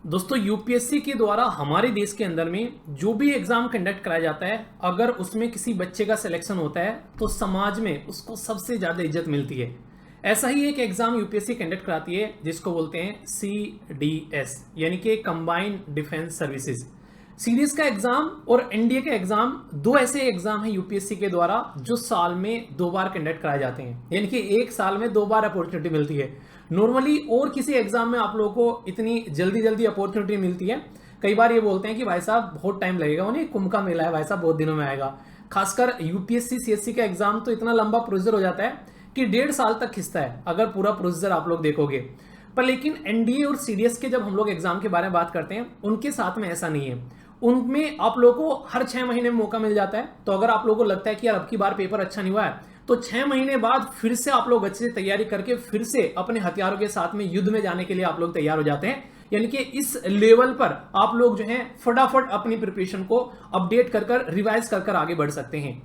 दोस्तों यूपीएससी के द्वारा हमारे देश के अंदर में जो भी एग्जाम कंडक्ट कराया जाता है, अगर उसमें किसी बच्चे का सिलेक्शन होता है तो समाज में उसको सबसे ज़्यादा इज्जत मिलती है। ऐसा ही एक एग्जाम यूपीएससी कंडक्ट कराती है जिसको बोलते हैं CDS यानी कि कंबाइंड डिफेंस सर्विसेज। सीडीएस का एग्जाम और एनडीए का एग्जाम दो ऐसे एग्जाम हैं यूपीएससी के द्वारा जो साल में 2 बार कंडक्ट कराए जाते हैं, यानी कि एक साल में 2 बार अपॉर्चुनिटी मिलती है। नॉर्मली और किसी एग्जाम में आप लोगों को इतनी जल्दी अपॉर्चुनिटी मिलती है। कई बार ये बोलते हैं कि भाई साहब बहुत टाइम लगेगा, उन्हें कुंभ का मेला है, भाई साहब बहुत दिनों में आएगा। खासकर यूपीएससी सीएससी का एग्जाम तो इतना लंबा प्रोसीजर हो जाता है कि 1.5 साल तक खिंचता है अगर पूरा प्रोसीजर आप लोग देखोगे। पर लेकिन एनडीए और सीडीएस के जब हम लोग एग्जाम के बारे में बात करते हैं, उनके साथ में ऐसा नहीं है। उनमें आप लोगों को हर 6 महीने में मौका मिल जाता है। तो अगर आप लोगों को लगता है कि यार अब की बार पेपर अच्छा नहीं हुआ है, तो 6 महीने बाद फिर से आप लोग अच्छे से तैयारी करके फिर से अपने हथियारों के साथ में युद्ध में जाने के लिए आप लोग तैयार हो जाते हैं। यानी कि इस लेवल पर आप लोग जो है फटाफट अपनी प्रिपरेशन को अपडेट कर रिवाइज कर आगे बढ़ सकते हैं।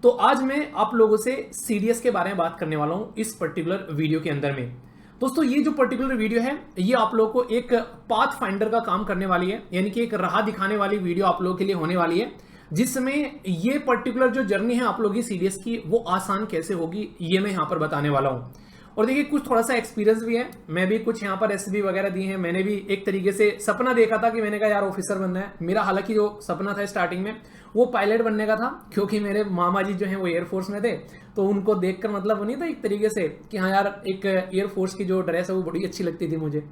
तो आज मैं आप लोगों से सीडीएस के बारे में बात करने वाला हूं इस पर्टिकुलर वीडियो के अंदर में। दोस्तों ये जो पर्टिकुलर वीडियो है ये आप लोगों को एक पाथ फाइंडर का काम करने वाली है, यानी कि एक राह दिखाने वाली वीडियो आप लोगों के लिए होने वाली है, जिसमें ये पर्टिकुलर जो जर्नी है आप लोगों की सीडीएस की वो आसान कैसे होगी ये मैं यहां पर बताने वाला हूं। और देखिए कुछ थोड़ा सा एक्सपीरियंस भी है, मैं भी कुछ यहाँ पर एसबी वगैरह दी हैं। मैंने भी एक तरीके से सपना देखा था कि मैंने कहा यार ऑफिसर बनना है। मेरा हालांकि जो सपना था स्टार्टिंग में वो पायलट बनने का था, क्योंकि मेरे मामा जी जो हैं वो एयरफोर्स में थे। तो उनको देखकर मतलब वो नहीं था एक तरीके से कि हाँ यार एक एयरफोर्स की जो ड्रेस है वो बड़ी अच्छी लगती थी मुझे।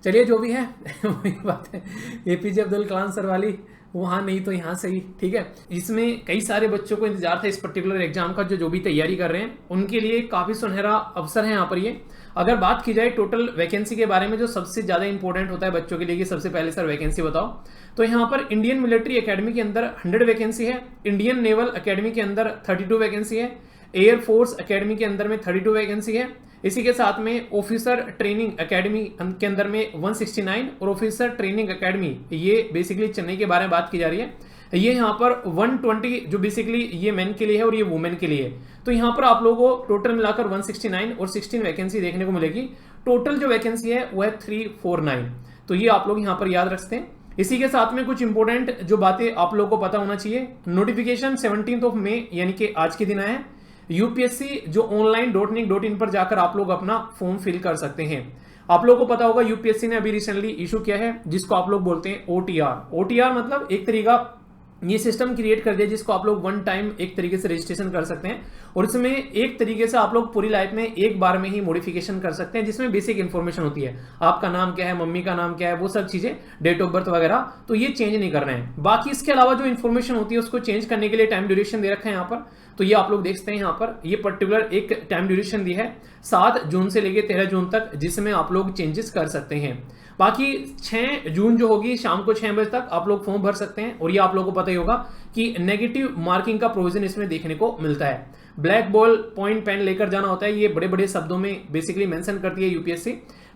चलिए जो भी है वही बात है, एपीजे अब्दुल कलाम सर वाली वहां नहीं तो यहाँ सही, ठीक है। इसमें कई सारे बच्चों को इंतजार था इस पर्टिकुलर एग्जाम का, जो भी तैयारी कर रहे हैं उनके लिए काफी सुनहरा अवसर है यहाँ पर ये। अगर बात की जाए टोटल वैकेंसी के बारे में, जो सबसे ज्यादा इंपॉर्टेंट होता है बच्चों के लिए कि सबसे पहले सर वैकेंसी बताओ, तो यहाँ पर इंडियन मिलिट्री एकेडमी के अंदर 100 वैकेंसी है, इंडियन नेवल एकेडमी के अंदर 32 वैकेंसी है, एयरफोर्स एकेडमी के अंदर में 32 वैकेंसी है। इसी के साथ में ऑफिसर ट्रेनिंग एकेडमी के अंदर में 169 और ऑफिसर ट्रेनिंग एकेडमी, ये बेसिकली चेन्नई के बारे में बात की जा रही है, ये यहाँ पर 120 जो बेसिकली ये मेन के लिए है और ये वुमेन के लिए है। तो यहाँ पर आप लोगों को टोटल मिलाकर 169 और 16 वैकेंसी देखने को मिलेगी। टोटल जो वैकेंसी है वो है 349। तो ये आप लोग यहाँ पर याद रखते हैं। इसी के साथ में कुछ इंपॉर्टेंट जो बातें आप लोगों को पता होना चाहिए, नोटिफिकेशन 17 मई यानी कि आज के दिन आया है। यूपीएससी जो online.nic.in पर जाकर आप लोग अपना फॉर्म फिल कर सकते हैं। आप लोगों को पता होगा यूपीएससी ने अभी रिसेंटली इशू किया है जिसको आप लोग बोलते हैं OTR मतलब एक तरीका ये सिस्टम क्रिएट कर दिया जिसको आप लोग वन टाइम एक तरीके से रजिस्ट्रेशन कर सकते हैं, और इसमें एक तरीके से आप लोग पूरी लाइफ में एक बार में ही मॉडिफिकेशन कर सकते हैं, जिसमें बेसिक इन्फॉर्मेशन होती है, आपका नाम क्या है, मम्मी का नाम क्या है, वो सब चीजें, डेट ऑफ बर्थ वगैरह, तो ये चेंज नहीं करना है। बाकी इसके अलावा जो इन्फॉर्मेशन होती है उसको चेंज करने के लिए टाइम ड्यूरेशन दे रखा है यहाँ पर। तो ये आप लोग देखते हैं यहाँ पर ये पर्टिकुलर एक टाइम ड्यूरेशन दी है 7 जून से लेकर 13 जून तक, जिसमें आप लोग चेंजेस कर सकते हैं। बाकी 6 जून जो होगी शाम को 6 बजे तक आप लोग फॉर्म भर सकते हैं। और ये आप लोगों को पता ही होगा कि नेगेटिव मार्किंग का प्रोविजन इसमें देखने को मिलता है। ब्लैक बॉल पॉइंट पेन लेकर जाना होता है, ये बड़े बड़े शब्दों में बेसिकली मेंशन करती है यूपीएससी।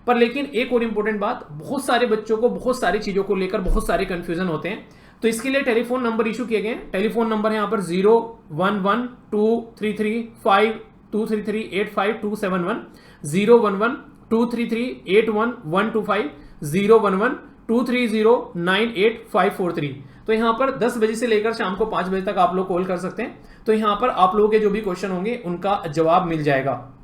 पर लेकिन एक और इंपॉर्टेंट बात, बहुत सारे बच्चों को बहुत सारी चीजों को लेकर बहुत सारे कंफ्यूजन होते हैं, तो इसके लिए टेलीफोन नंबर इशू किए गए। टेलीफोन नंबर है यहाँ पर 011-233-5233-85271, 011-233-81125, 011-230-98543। तो यहाँ पर 10 बजे से लेकर शाम को 5 बजे तक आप लोग कॉल कर सकते हैं। तो यहाँ पर आप लोगों के जो भी क्वेश्चन होंगे उनका जवाब मिल जाएगा।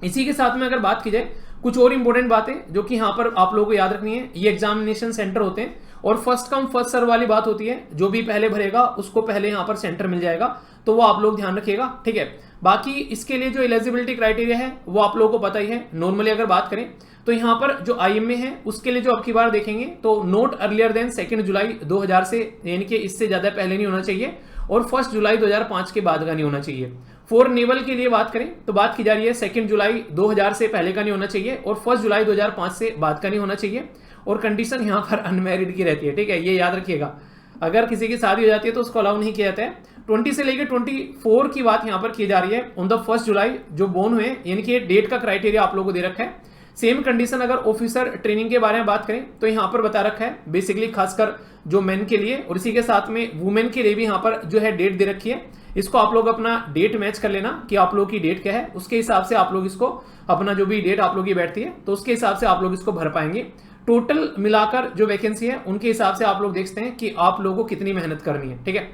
इसी के साथ में अगर बात की जाए कुछ और इंपॉर्टेंट बातें जो कि यहाँ पर आप लोगों को याद रखनी है, ये एग्जामिनेशन सेंटर होते हैं और फर्स्ट कम फर्स्ट सर्व वाली बात होती है, जो भी पहले भरेगा उसको पहले यहाँ पर सेंटर मिल जाएगा, तो वो आप लोग ध्यान रखिएगा, ठीक है। बाकी इसके लिए जो एलिजिबिलिटी क्राइटेरिया है वो आप लोगों को पता ही है। नॉर्मली अगर बात करें तो यहाँ पर जो IMA है उसके लिए जो अब की बार देखेंगे तो नोट अर्लियर देन 2 जुलाई 2000 से, यानी कि इससे ज्यादा पहले नहीं होना चाहिए, और 1 जुलाई 2005 के बाद का नहीं होना चाहिए। फॉर नेवल के लिए बात करें तो बात की जा रही है 2 जुलाई 2000 से पहले का नहीं होना चाहिए और 1 जुलाई 2005 से बाद का नहीं होना चाहिए, और कंडीशन यहाँ पर अनमैरिड की रहती है, ठीक है, ये याद रखिएगा। अगर किसी की शादी हो जाती है तो उसको अलाउ नहीं किया जाता है। 20 से लेकर 24 की बात यहाँ पर की जा रही है ऑन द 1 जुलाई जो बोर्न हुए, यानी कि डेट का क्राइटेरिया आप लोगों को दे रखा है। सेम कंडीशन अगर ऑफिसर ट्रेनिंग के बारे में बात करें तो यहाँ पर बता रखा है बेसिकली खासकर जो मेन के लिए, और इसी के साथ में वुमेन के लिए भी यहाँ पर जो है डेट दे रखी है। इसको आप लोग अपना डेट मैच कर लेना कि आप लोग की डेट क्या है, उसके हिसाब से आप लोग इसको अपना जो भी डेट आप लोग की बैठती है तो उसके हिसाब से आप लोग इसको भर पाएंगे। टोटल मिलाकर जो वैकेंसी है उनके हिसाब से आप लोग देखते हैं कि आप लोगों को कितनी मेहनत करनी है। ठीक है,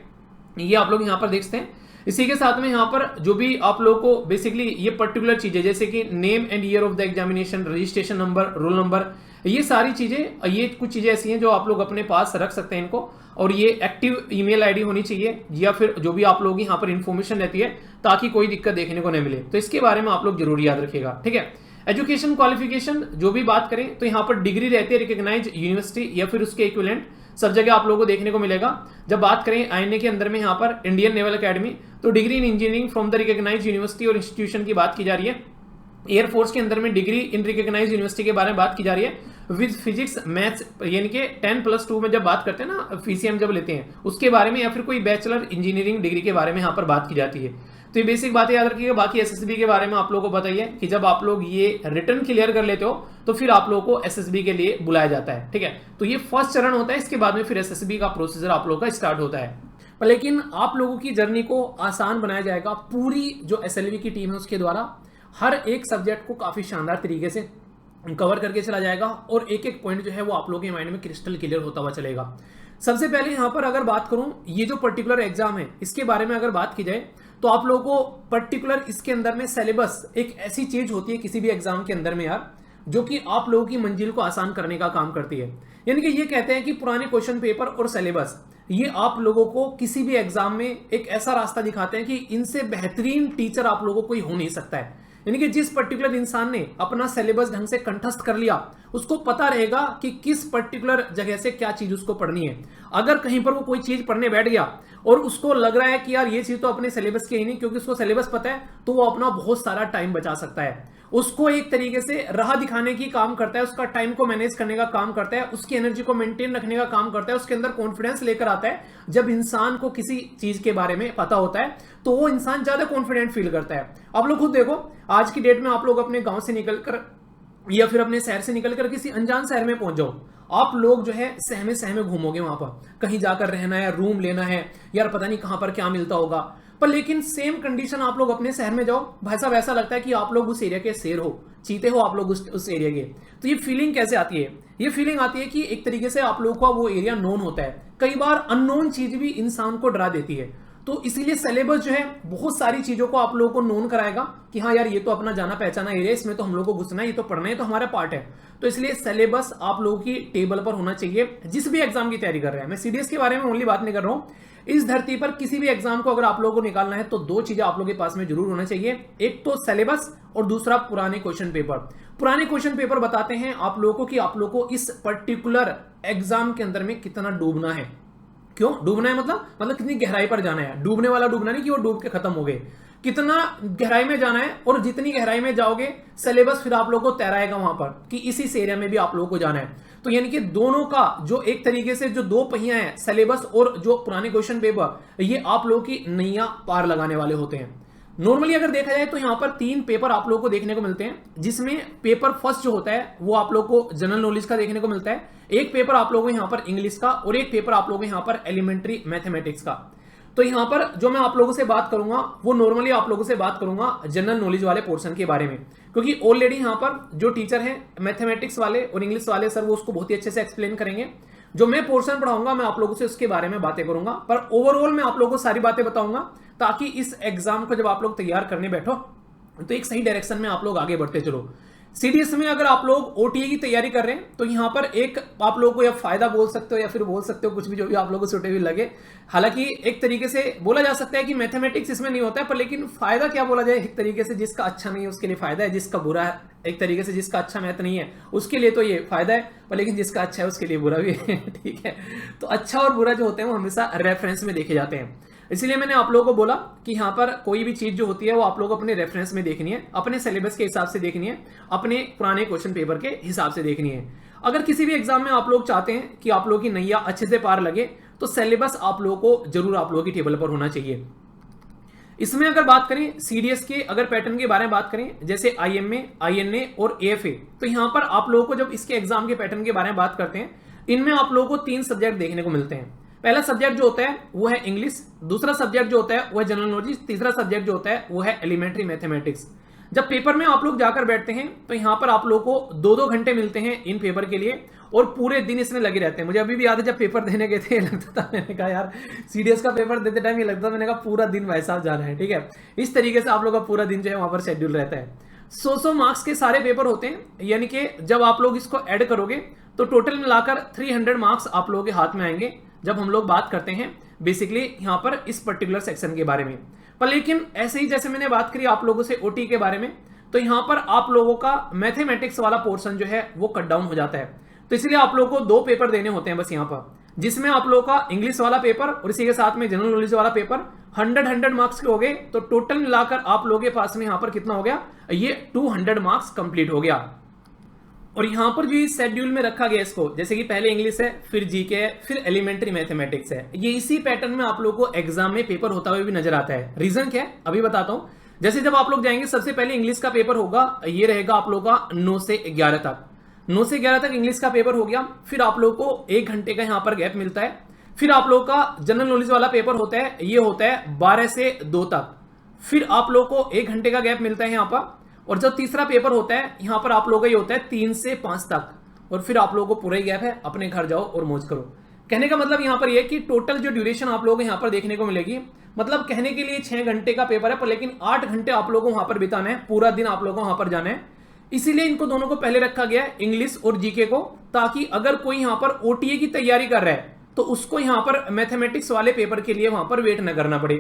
ये आप लोग यहाँ पर देखते हैं। इसी के साथ में यहाँ पर जो भी आप लोगों को बेसिकली ये पर्टिकुलर चीजें जैसे कि name and year of the examination, registration number, roll number, ये सारी चीजें, ये कुछ चीजें ऐसी हैं जो आप लोग अपने पास रख सकते हैं इनको। और ये एक्टिव ईमेल आईडी होनी चाहिए या फिर जो भी आप लोग यहाँ पर इंफॉर्मेशन रहती है ताकि कोई दिक्कत देखने को नहीं मिले। तो इसके बारे में आप लोग जरूर याद रखिएगा। ठीक है, एजुकेशन क्वालिफिकेशन जो भी बात करें तो यहाँ पर डिग्री रहती है रिकॉग्नाइज्ड यूनिवर्सिटी या फिर उसके इक्विवेलेंट, सब जगह आप लोगों को देखने को मिलेगा। जब बात करें आईएनए के अंदर में यहाँ पर इंडियन नेवल एकेडमी, तो degree in engineering from the recognised university और इंस्टीट्यूशन की बात की जा रही है। एयरफोर्स के अंदर में डिग्री इन रिकॉग्नाइज्ड यूनिवर्सिटी के बारे में बात की जा रही है विद फिजिक्स मैथ्स, यानी कि 10+2 में जब बात करते हैं ना पीसीएम जब लेते हैं उसके बारे में, या फिर कोई बैचलर इंजीनियरिंग डिग्री के बारे में यहाँ पर बात की जाती है। तो ये बेसिक बातें याद रखिएगा। बाकी एसएसबी के बारे में आप लोगों को बताइए कि जब आप लोग ये रिटर्न क्लियर कर लेते हो तो फिर आप लोगों को एसएसबी के लिए बुलाया जाता है। ठीक है, तो ये फर्स्ट चरण होता है, इसके बाद में फिर एसएसबी का प्रोसीजर आप लोगों का स्टार्ट होता है। पर लेकिन आप लोगों की जर्नी को आसान बनाया जाएगा पूरी जो एसएलवी की टीम है उसके द्वारा। हर एक सब्जेक्ट को काफी शानदार तरीके से कवर करके चला जाएगा और एक एक पॉइंट जो है वो आप लोगों के माइंड में क्रिस्टल क्लियर होता हुआ चलेगा। सबसे पहले यहाँ पर अगर बात करूं ये जो पर्टिकुलर एग्जाम है इसके बारे में अगर बात की जाए तो आप लोगों को पर्टिकुलर इसके अंदर में सिलेबस एक ऐसी चीज होती है किसी भी एग्जाम के अंदर में यार, जो कि आप लोगों की मंजिल को आसान करने का काम करती है। यानी कि ये कहते हैं कि पुराने क्वेश्चन पेपर और सिलेबस ये आप लोगों को किसी भी एग्जाम में एक ऐसा रास्ता दिखाते हैं कि इनसे बेहतरीन टीचर आप लोगों को कोई हो नहीं सकता है। यानी कि जिस पर्टिकुलर इंसान ने अपना सिलेबस ढंग से कंठस्थ कर लिया उसको पता रहेगा कि किस पर्टिकुलर जगह से क्या चीज उसको पढ़नी है। अगर कहीं पर वो कोई चीज पढ़ने बैठ गया और उसको लग रहा है कि यार ये चीज तो अपने सिलेबस की ही नहीं, क्योंकि उसको सिलेबस पता है, तो वो अपना बहुत सारा टाइम बचा सकता है। उसको एक तरीके से राह दिखाने की काम करता है, उसका टाइम को मैनेज करने का काम करता है, उसकी एनर्जी को मेंटेन रखने का काम करता है, उसके अंदर कॉन्फिडेंस लेकर आता है। जब इंसान को किसी चीज के बारे में पता होता है तो वो इंसान ज्यादा कॉन्फिडेंट फील करता है। आप लोग खुद देखो, आज की डेट में आप लोग अपने गांव से निकलकर या फिर अपने शहर से निकलकर किसी अनजान शहर में पहुंच जाओ, आप लोग जो है सहमे सहमे घूमोगे, वहां पर कहीं जाकर रहना है, रूम लेना है, यार पता नहीं कहां पर क्या मिलता होगा। पर लेकिन सेम कंडीशन आप लोग अपने शहर में जाओ, भाई साहब ऐसा लगता है कि आप लोग उस एरिया के शेर हो, चीते हो आप लोग उस एरिया के। तो ये फीलिंग कैसे आती है? ये फीलिंग आती है कि एक तरीके से आप लोगों का वो एरिया नोन होता है। कई बार अननोन चीज भी इंसान को डरा देती है, तो इसीलिए सिलेबस जो है बहुत सारी चीजों को आप लोगों को नोन कराएगा कि हाँ यार ये तो अपना जाना पहचाना एरिया, इसमें तो हम लोगों को घुसना है, ये तो पढ़ना है, तो हमारा पार्ट है। तो इसलिए सिलेबस आप लोगों की टेबल पर होना चाहिए जिस भी एग्जाम की तैयारी कर रहे हैं। मैं सीडीएस के बारे में ओनली बात नहीं कर रहा हूं, इस धरती पर किसी भी एग्जाम को अगर आप लोगों को निकालना है तो दो चीजें आप लोगों के पास में जरूर होना चाहिए, एक तो सिलेबस और दूसरा पुराने क्वेश्चन पेपर। पुराने क्वेश्चन पेपर बताते हैं आप लोगों को कि आप लोगों को इस पर्टिकुलर एग्जाम के अंदर में कितना डूबना है। क्यों डूबना है? मतलब कितनी गहराई पर जाना है। डूबने वाला डूबना नहीं कि वो डूब के खत्म हो गए, कितना गहराई में जाना है, और जितनी गहराई में जाओगे सिलेबस फिर आप लोगों को तैराएगा वहां पर कि इसी एरिया में भी आप लोगों को जाना है। तो यानी कि दोनों का जो एक तरीके से जो दो पहिया है, सिलेबस और जो पुराने क्वेश्चन पेपर, ये आप लोगों की नैया पार लगाने वाले होते हैं। नॉर्मली अगर देखा जाए तो यहां पर 3 पेपर आप लोगों को देखने को मिलते हैं, जिसमें पेपर फर्स्ट जो होता है वो आप लोगों को जनरल नॉलेज का देखने को मिलता है, एक पेपर आप लोगों को यहां पर इंग्लिश का, और एक पेपर आप लोगों को यहां पर एलिमेंट्री मैथमेटिक्स का। तो यहां पर जो मैं आप लोगों से बात करूंगा वो नॉर्मली आप लोगों से बात करूंगा जनरल नॉलेज वाले पोर्शन के बारे में, क्योंकि ऑलरेडी यहां पर जो टीचर हैं मैथमेटिक्स वाले और इंग्लिश वाले सर वो उसको बहुत ही अच्छे से एक्सप्लेन करेंगे। जो मैं पोर्शन पढ़ाऊंगा मैं आप लोगों से उसके बारे में बातें करूंगा, पर ओवरऑल मैं आप लोगों को सारी बातें बताऊंगा ताकि इस एग्जाम को जब आप लोग तैयार करने बैठो तो एक सही डायरेक्शन में आप लोग आगे बढ़ते चलो। सीडीएस में अगर आप लोग ओटीए की तैयारी कर रहे हैं तो यहां पर एक आप लोगों को या फायदा बोल सकते हो या फिर बोल सकते हो कुछ भी, जो भी आप लोगों को सुटेबल लगे। हालांकि एक तरीके से बोला जा सकता है कि मैथमेटिक्स इसमें नहीं होता है, पर लेकिन फायदा क्या बोला जाए, एक तरीके से जिसका अच्छा नहीं है उसके लिए फायदा है, जिसका बुरा है एक तरीके से जिसका अच्छा मैथ नहीं है उसके लिए तो ये फायदा है, पर लेकिन जिसका अच्छा है उसके लिए बुरा भी है। ठीक है, तो अच्छा और बुरा जो होते हैं वो हमेशा रेफरेंस में देखे जाते हैं। इसलिए मैंने आप लोगों को बोला कि यहाँ पर कोई भी चीज जो होती है वो आप लोग अपने रेफरेंस में देखनी है, अपने सिलेबस के हिसाब से देखनी है, अपने पुराने क्वेश्चन पेपर के हिसाब से देखनी है। अगर किसी भी एग्जाम में आप लोग चाहते हैं कि आप लोगों की नैया अच्छे से पार लगे तो सिलेबस आप लोगों को जरूर आप लोगों की टेबल पर होना चाहिए। इसमें अगर बात करें सीडीएस के अगर पैटर्न के बारे में बात करें, जैसे आईएमए, आईएनए और एएफए, तो यहां पर आप लोगों को जब इसके एग्जाम के पैटर्न के बारे में बात करते हैं, इनमें आप लोगों को 3 सब्जेक्ट देखने को मिलते हैं। पहला सब्जेक्ट जो होता है वो है इंग्लिश, दूसरा सब्जेक्ट जो होता है वो है जनरल नॉलेज, तीसरा सब्जेक्ट जो होता है वो है एलिमेंट्री मैथमेटिक्स। जब पेपर में आप लोग जाकर बैठते हैं तो यहां पर आप लोगों को 2-2 घंटे मिलते हैं इन पेपर के लिए, और पूरे दिन इसमें लगे रहते हैं। मुझे अभी भी याद है जब पेपर देने गए थे, लगता था, मैंने कहा यार सीडीएस का पेपर देते टाइम ये लगता था, मैंने कहा पूरा दिन भाई साहब जाना है। ठीक है, इस तरीके से आप लोग का पूरा दिन जो है वहां पर शेड्यूल रहता है। 100 मार्क्स के सारे पेपर होते हैं, यानी कि जब आप लोग इसको ऐड करोगे तो टोटल मिलाकर 300 मार्क्स आप लोगों के हाथ में आएंगे जब हम लोग बात करते हैं बेसिकली यहां पर इस पर्टिकुलर सेक्शन के बारे में। पर लेकिन ऐसे ही जैसे मैंने बात करी आप लोगों से ओटी के बारे में, तो यहां पर आप लोगों का मैथमेटिक्स वाला पोर्शन जो है वो कट डाउन हो जाता है। तो इसलिए आप लोगों को 2 पेपर देने होते हैं बस यहां पर, जिसमें आप लोगों का इंग्लिश वाला पेपर और इसी के साथ में जनरल नॉलेज वाला पेपर 100 मार्क्स के हो गए। तो टोटल मिलाकर आप लोगों के पास में यहां पर कितना हो गया, ये 200 मार्क्स कंप्लीट हो गया। और यहां पर जो इस शेड्यूल में रखा गया इसको, जैसे कि पहले इंग्लिश है, फिर जीके है, फिर एलिमेंट्री मैथमेटिक्स है, ये इसी पैटर्न में आप लोगों को एग्जाम में पेपर होता हुआ भी नजर आता है। रीजन क्या है अभी बताता हूं। जैसे जब आप लोग जाएंगे सबसे पहले इंग्लिश का पेपर होगा, ये रहेगा आप लोगों का 9 से 11 तक। 9 से 11 तक इंग्लिश का पेपर हो गया। फिर आप लोग को 1 घंटे का यहां पर गैप मिलता है। फिर आप लोग का जनरल नॉलेज वाला पेपर होता है, ये होता है 12 से 2 तक। फिर आप लोग को 1 घंटे का गैप मिलता है यहां पर। और जब तीसरा पेपर होता है यहां पर आप लोगों का ये होता है 3 से 5 तक। और फिर आप लोगों को पूरा ही गैप है, अपने घर जाओ और मौज करो। कहने का मतलब यहां पर यह कि टोटल जो ड्यूरेशन आप लोगों को यहां पर देखने को मिलेगी, मतलब कहने के लिए 6 घंटे का पेपर है, पर लेकिन 8 घंटे आप लोगों को वहां पर बिताना है, पूरा दिन आप लोगों को वहां पर जाना है। इसीलिए इनको दोनों को पहले रखा गया है, इंग्लिश और जीके को, ताकि अगर कोई यहां पर ओटीए की तैयारी कर रहा है तो उसको यहां पर मैथमेटिक्स वाले पेपर के लिए वहां पर वेट न करना पड़े।